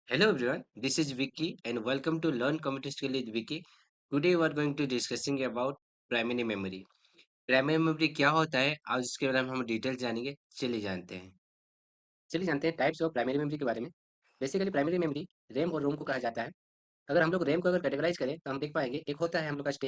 Hello everyone, this is Vicky and welcome to Learn Computer Skill with Vicky. Today we are going to discussing about primary memory. Primary memory क्या होता है आज उसके बारे में हम डिटेल जानेंगे। चलिए जानते हैं। चलिए जानते हैं टाइप्स ऑफ प्राइमरी मेमोरी के बारे में। बेसिकली प्राइमरी मेमोरी रैम और रोम को कहा जाता है। अगर हम लोग रैम को अगर कैटेगराइज करें तो हम देख पाएंगे एक होता है हम लोग का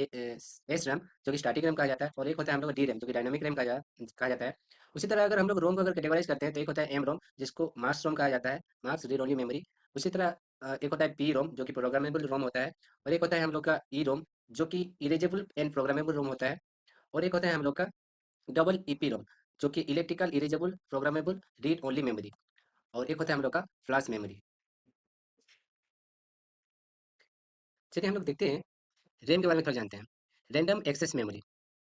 एस रैम जो कि स्टैटिक रैम कहा जाता है और एक होता है हम लोग का डी रैम जो कि डायनामिक रैम कहा जाता है। उसी तरह अगर हम लोग रोम को अगर कैटेगराइज करते हैं तो एक होता है एम रोम जिसको मास रोम कहा जाता है, मास रीड ओनली मेमोरी। उसी तरह एक होता है पी रोम जो कि प्रोग्रामेबल रोम होता है और एक होता है हम लोग का ई रोम जो कि इरेजेबल एंड प्रोग्रामेबल रोम होता है और एक होता है हम लोग का डबल ईपी रोम जो कि electrical erasable programmable read only memory और एक होता है हम लोग का फ्लैश मेमोरी। चलिए हम लोग देखते हैं रैम के बारे में थोड़ा जानते हैं। रैंडम एक्सेस मेमोरी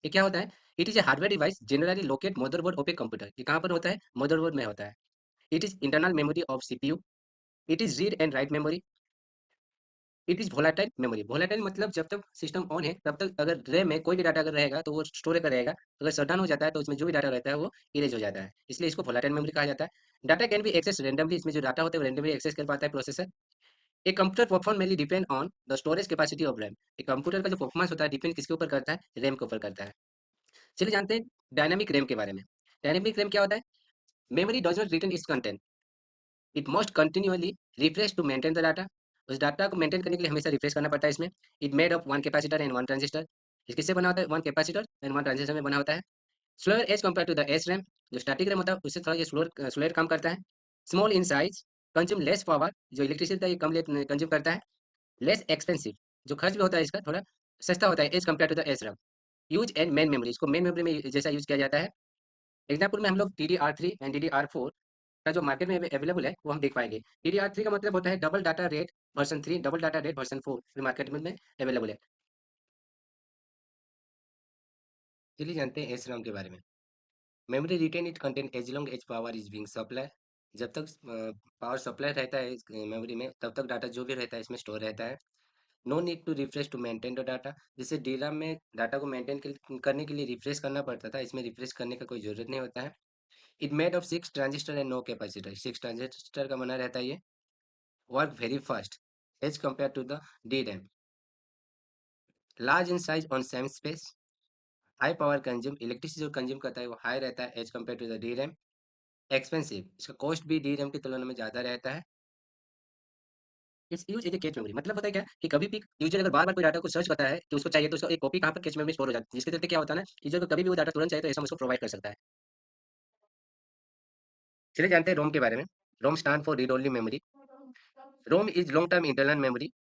ये क्या होता है? It is a hardware device generally locate motherboard of a computer. ये कहाँ पर होता है? मदरबोर्ड में होता है। It is internal memory of CPU. It is read and write memory. It is volatile memory. Volatile मतलब जब तक सिस्टम ऑन है तब तक अगर रैम में कोई भी डाटा अगर रहेगा तो वो स्टोरेज पर रहेगा। अगर शट डाउन हो जाता है तो उसमें जो भी डाटा रहता है वो इरेज हो जाता है, इसलिए इसको वोलाटाइल मेमोरी कहा जाता है। Data can be access randomly. इसमें जो डाटा होता है वो रेंडमली एक्सेस कर पाता है प्रोसेसर। एक computer perform mainly depend on the storage capacity of RAM. एक कंप्यूटर का जो परफॉर्मेंस होता है डिपेंड किसके ऊपर करता है? रैम के ऊपर करता है। चलिए जानते हैं डायनामिक रैम के बारे में। डायनामिक रैम क्या होता है? Memory does not return its content, it must continuously refresh to maintain the data. उस डाटा को मेंटेन करने के लिए हमेशा रिफ्रेश करना पड़ता है इसमें। It made of one capacitor and one transistor. इस किससे बना होता है? One capacitor and one transistor में बना होता है। Slower as compare to the S RAM. जो स्टैटिक रैम होता है उससे थोड़ा ये स्लोअर काम करता है। Small in size, consume less power. जो इलेक्ट्रिसिटी ये कम कंज्यूम करता है। लेस एक्सपेंसिव, जो खर्च भी होता है इसका थोड़ा सस्ता होता है as compare to the S RAM. Use and main memory, इसको मेन मेमोरी में जैसा यूज किया जाता है। एग्जाम्पल में हम लोग DDR3 एंड DDR4 का जो मार्केट में अवेलेबल है वो हम देख पाएंगे। DDR3 का मतलब होता है double data rate version 3, double data rate version 4 market में अवेलेबल है। चलिए जानते हैं एस रैम के बारे में। Memory retain it content as long as power is being supply. जब तक पावर सप्लाई रहता है इस मेमोरी में तब तक डाटा जो भी रहता है इसमें स्टोर रहता है। No need to refresh to maintain the data. जैसे DRAM में डाटा को मेंटेन करने के लिए रिफ्रेश करना पड़ता था, इसमें रिफ्रेश करने का कोई जरूरत नहीं होता है। It made of 6 transistor and no capacitor. 6 transistor का बना रहता है ये। Work very fast as compare to the DRAM। Large in size on same space. High power consume, electricity जो कंज्यूम करता है वो हाई रहता है as compare to the DRAM। Expensive, इसका कॉस्ट भी DRAM की तुलना में ज़्यादा रहता है। It's use as a cache memory, मतलब होता है क्या कि कभी भी यूजर अगर बार बार कोई डाटा को सर्च करता है तो उसको चाहिए तो उसका एक कॉपी कहाँ पर कैच मेमोरी स्टोर हो जाती है, जिसके चलते क्या होता है ना, यूजर को कभी भी वो डाटा तुरंत चाहिए तो ऐसा हम उसको प्रोवाइड कर सकता है। चलिए जानते हैं रोम के बारे में। ROM stand for read only memory. ROM is long term internal memory.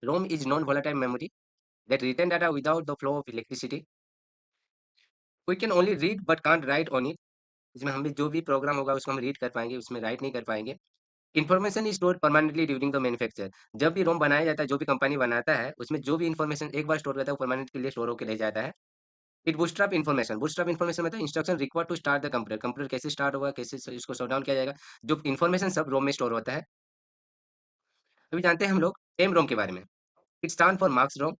ROM is non volatile memory that retain data without the flow of electricity. We can only read but can't write on it. इसमें हम भी जो भी programme होगा उसको हम read कर पाएंगे, उसमें राइट नहीं कर पाएंगे। Information is store permanently during the manufacture. जब भी रोम बनाया जाता है, जो भी कंपनी बनाता है उसमें जो भी इन्फॉर्मेशन एक बार स्टोर करता है वो परमानेंट के लिए स्टोर होकर ले जाता है। It boost up information. Boost up information मतलब instruction required to start the computer. Computer कैसे स्टार्ट होगा, कैसे इसको शट डाउन किया जाएगा, जो इन्फॉर्मेशन सब रोम में स्टोर होता है। अभी जानते हैं हम लोग एम रोम के बारे में। It stand for marks ROM.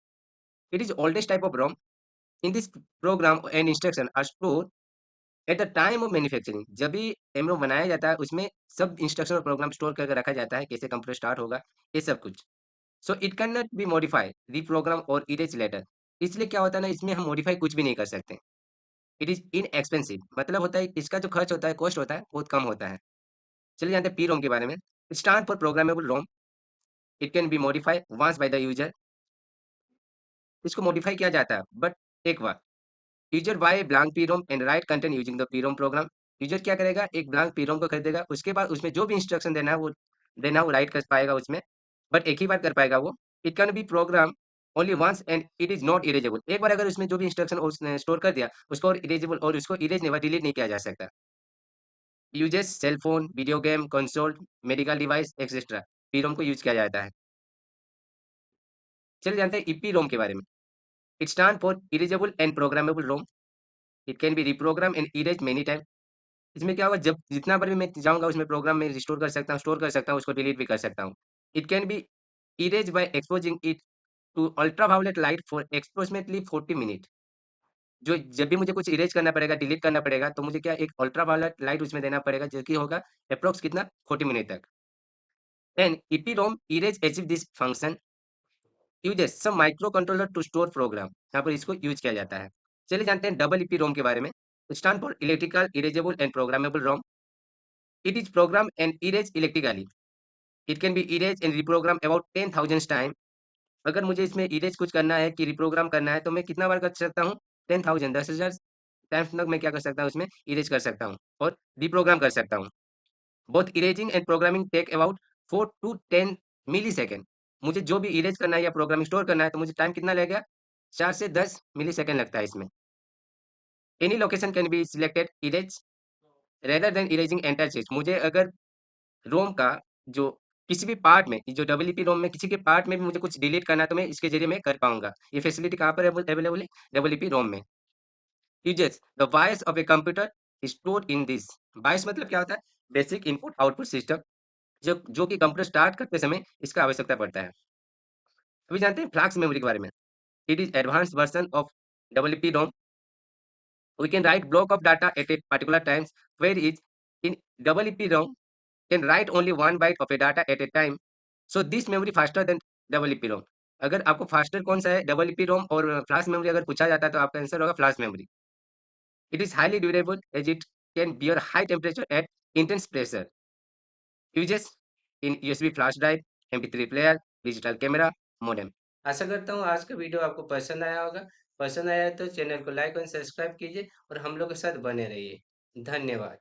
It is oldest type of ROM. In this program and instruction are store at the time of manufacturing. जब भी एमरो बनाया जाता है उसमें सब इंस्ट्रक्शन और प्रोग्राम स्टोर करके रखा जाता है, कैसे कंप्यूटर स्टार्ट होगा, ये सब कुछ। So it can not be modify reprogram और इरेज लेटर। इसलिए क्या होता है ना, इसमें हम मॉडिफाई कुछ भी नहीं कर सकते। इट इज इनएक्सपेंसिव, मतलब होता है इसका जो खर्च होता है, कॉस्ट होता है, बहुत कम होता है। चलिए जानते हैं पी रोम के बारे में। Stand for programmable ROM. It can be modify once by the user. इसको मॉडिफाई किया जाता है बट एक बार। User by blank PROM and write content using the PROM program. User क्या करेगा, एक ब्लैंक पीरोम को खरीदेगा, उसके बाद उसमें जो भी इंस्ट्रक्शन देना है वो राइट कर पाएगा उसमें, बट एक ही बार कर पाएगा वो। It can be program only once and it is not erasable. एक बार अगर उसमें जो भी इंस्ट्रक्शन उसने स्टोर कर दिया उसको और इरेजेबल और उसको इरेज नहीं डिलीट नहीं किया जा सकता। Uses cell phone, video game console, medical device etcetera, PROM को यूज किया जाता है। चलिए जानते हैं ईपी रोम के बारे में। It stand for erasable and programmable ROM. It can B reprogram and erase many time. इसमें क्या होगा, जब जितना बार भी मैं चाहूँगा उसमें प्रोग्राम में रिस्टोर कर सकता हूँ, स्टोर कर सकता हूँ, उसको डिलीट भी कर सकता हूँ। It can be erase by exposing it to ultraviolet light for approximately 40 minute. जो जब भी मुझे कुछ इरेज करना पड़ेगा, डिलीट करना पड़ेगा, तो मुझे क्या एक अल्ट्रावायलेट लाइट उसमें देना पड़ेगा, जो कि होगा अप्रॉक्स कितना 40 मिनट तक। An EPROM erase achieve this function uses some microcontroller to store program। यहाँ पर इसको यूज किया जाता है। चलिए जानते हैं डबल EPROM के बारे में। Stand for electrical erasable and programmable ROM. It is program and erase electrically. It can be erase and reprogram about 10,000 time. अगर मुझे इसमें इरेज कुछ करना है कि रिप्रोग्राम करना है तो मैं कितना बार कर सकता हूँ? 10,000 10,000 टाइम्स तक मैं क्या कर सकता हूँ उसमें इरेज कर सकता हूँ और रिप्रोग्राम कर सकता हूँ। Both erasing and programming take about 4 to 10 millisecond. मुझे जो भी इरेज करना है या प्रोग्रामिंग स्टोर करना है तो मुझे टाइम कितना लगेगा? 4 से 10 मिली सेकेंड लगता है इसमें। Any location can be selected erase rather than erasing entire चीज। मुझे अगर रोम का जो किसी भी पार्ट में, जो डब्ल्यूपी रोम में किसी के पार्ट में भी मुझे कुछ डिलीट करना है तो मैं इसके जरिए मैं कर पाऊंगा। ये फैसिलिटी कहाँ पर अवेलेबल है? डब्ल्यूपी रोम में। Uses the BIOS of a computer store in this. BIOS मतलब क्या होता है? बेसिक इनपुट आउटपुट सिस्टम, जो कि कंप्यूटर स्टार्ट करते समय इसका आवश्यकता पड़ता है। अभी जानते हैं फ्लैश मेमोरी के बारे में। It is advance version of WP ROM. We can write block of data at a particular times where is in WP ROM can write only one byte of a data at a time. So this memory faster than WP-ROM। अगर आपको faster कौन सा है WP-ROM और flash memory अगर पूछा जाता है तो आपका आंसर होगा flash memory. It is highly durable as it can bear high temperature at intense pressure. Uses in USB flash drive, MP3 player, digital camera, modem. आशा करता हूँ आज का वीडियो आपको पसंद आया होगा। पसंद आया तो चैनल को लाइक और सब्सक्राइब कीजिए और हम लोग के साथ बने रहिए। धन्यवाद।